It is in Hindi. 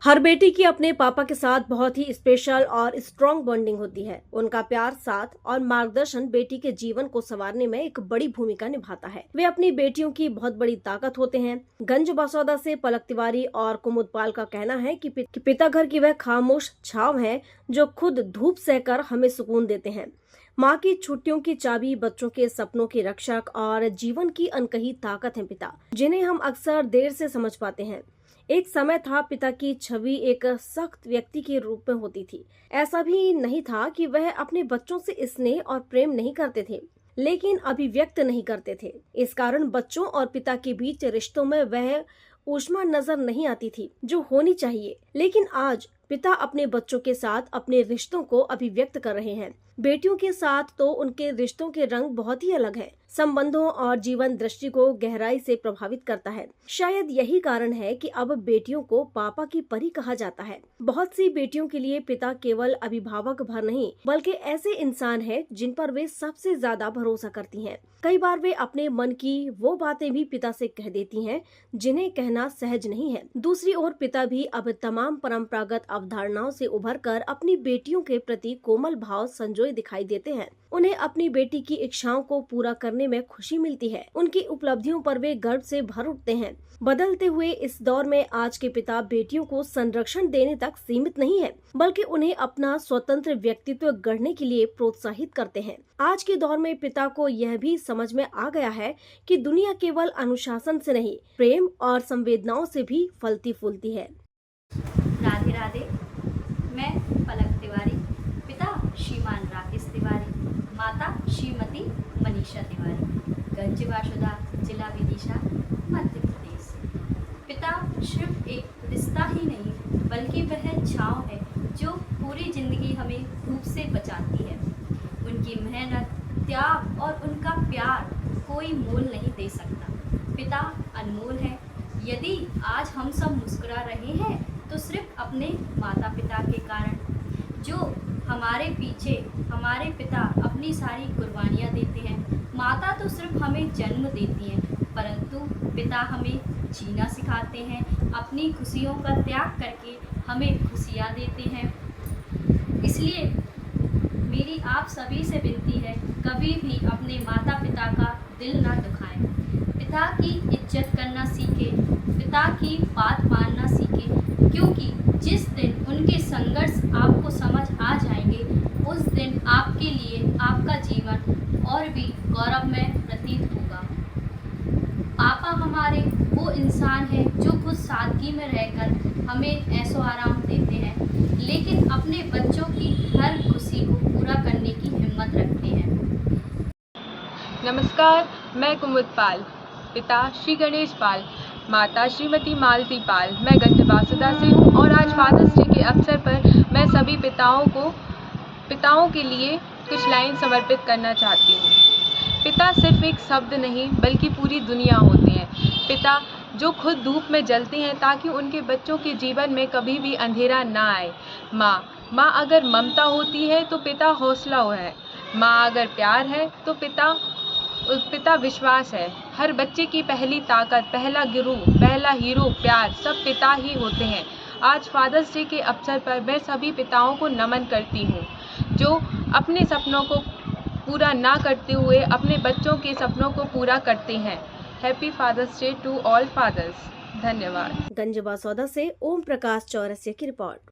हर बेटी की अपने पापा के साथ बहुत ही स्पेशल और स्ट्रॉन्ग बॉन्डिंग होती है। उनका प्यार, साथ और मार्गदर्शन बेटी के जीवन को संवारने में एक बड़ी भूमिका निभाता है। वे अपनी बेटियों की बहुत बड़ी ताकत होते हैं। गंज बसौदा से पलक तिवारी और कुमुद पाल का कहना है कि पिता घर की वह खामोश छांव है जो खुद धूप सहकर हमें सुकून देते हैं। माँ की छुट्टियों की चाबी, बच्चों के सपनों के रक्षक और जीवन की अनकही ताकत है पिता, जिन्हें हम अक्सर देर से समझ पाते हैं। एक समय था पिता की छवि एक सख्त व्यक्ति के रूप में होती थी। ऐसा भी नहीं था कि वह अपने बच्चों से स्नेह और प्रेम नहीं करते थे, लेकिन अभिव्यक्त नहीं करते थे। इस कारण बच्चों और पिता के बीच रिश्तों में वह ऊष्मा नजर नहीं आती थी जो होनी चाहिए। लेकिन आज पिता अपने बच्चों के साथ अपने रिश्तों को अभिव्यक्त कर रहे हैं। बेटियों के साथ तो उनके रिश्तों के रंग बहुत ही अलग हैं। संबंधों और जीवन दृष्टि को गहराई से प्रभावित करता है। शायद यही कारण है कि अब बेटियों को पापा की परी कहा जाता है। बहुत सी बेटियों के लिए पिता केवल अभिभावक भर नहीं, बल्कि ऐसे इंसान है जिन पर वे सबसे ज्यादा भरोसा करती हैं। कई बार वे अपने मन की वो बातें भी पिता से कह देती हैं जिन्हें कहना सहज नहीं है। दूसरी ओर पिता भी अब तमाम परंपरागत अवधारणाओं से उभरकर अपनी बेटियों के प्रति कोमल भाव संजोए दिखाई देते हैं। उन्हें अपनी बेटी की इच्छाओं को पूरा करने में खुशी मिलती है। उनकी उपलब्धियों पर वे गर्व से भर उठते हैं। बदलते हुए इस दौर में आज के पिता बेटियों को संरक्षण देने तक सीमित नहीं है, बल्कि उन्हें अपना स्वतंत्र व्यक्तित्व गढ़ने के लिए प्रोत्साहित करते हैं। आज के दौर में पिता को यह भी समझ में आ गया है कि दुनिया केवल अनुशासन से नहीं, प्रेम और संवेदनाओं से भी फलती फूलती है। राधे राधे। मैं पलक तिवारी, पिता श्रीमान राकेश तिवारी, माता श्रीमती मनीषा तिवारी, गंज बसौदा, जिला विदिशा, मध्य प्रदेश। पिता सिर्फ एक रिश्ता ही नहीं, बल्कि वह छांव है जो पूरी जिंदगी हमें धूप से बचाती है। उनकी मेहनत, त्याग और उनका प्यार कोई मोल नहीं दे सकता। पिता अनमोल है। यदि आज हम सब मुस्कुरा रहे हैं तो सिर्फ अपने माता पिता के कारण, जो हमारे पीछे हमारे पिता अपनी सारी कुर्बानियाँ देते हैं। माता तो सिर्फ हमें जन्म देती हैं, परंतु पिता हमें जीना सिखाते हैं। अपनी खुशियों का त्याग करके हमें खुशियाँ देते हैं। इसलिए मेरी आप सभी से विनती है, कभी भी अपने माता पिता का दिल ना दुखाएं। पिता की इज्जत करना सीखें, पिता की बात मानना सीखें, क्योंकि जिस दिन उनके संघर्ष आपको समझ आ जाएंगे, उस दिन आपके लिए आपका जीवन और भी गौरवमय प्रतीत होगा। पापा हमारे वो इंसान हैं जो खुद सादगी में रहकर हमें ऐशो आराम देते हैं, लेकिन अपने बच्चों की हर खुशी को पूरा करने की हिम्मत रखते हैं। नमस्कार, मैं कुमुद पाल, पिता श्री गणेश पाल, माता श्रीमती मालती पाल। मैं गंज बसौदा से हूँ और आज फादर्स डे के अवसर पर मैं सभी पिताओं के लिए कुछ लाइन समर्पित करना चाहती हूँ। पिता सिर्फ एक शब्द नहीं, बल्कि पूरी दुनिया होते हैं। पिता जो खुद धूप में जलते हैं ताकि उनके बच्चों के जीवन में कभी भी अंधेरा ना आए। माँ अगर ममता होती है तो पिता हौसला है। माँ अगर प्यार है तो पिता विश्वास है। हर बच्चे की पहली ताकत, पहला गुरु, पहला हीरो, प्यार सब पिता ही होते हैं। आज फादर्स डे के अवसर पर मैं सभी पिताओं को नमन करती हूँ जो अपने सपनों को पूरा ना करते हुए अपने बच्चों के सपनों को पूरा करते हैं। Happy fathers day to all fathers. धन्यवाद। गंज बसौदा से ओम प्रकाश चौरसिया की रिपोर्ट।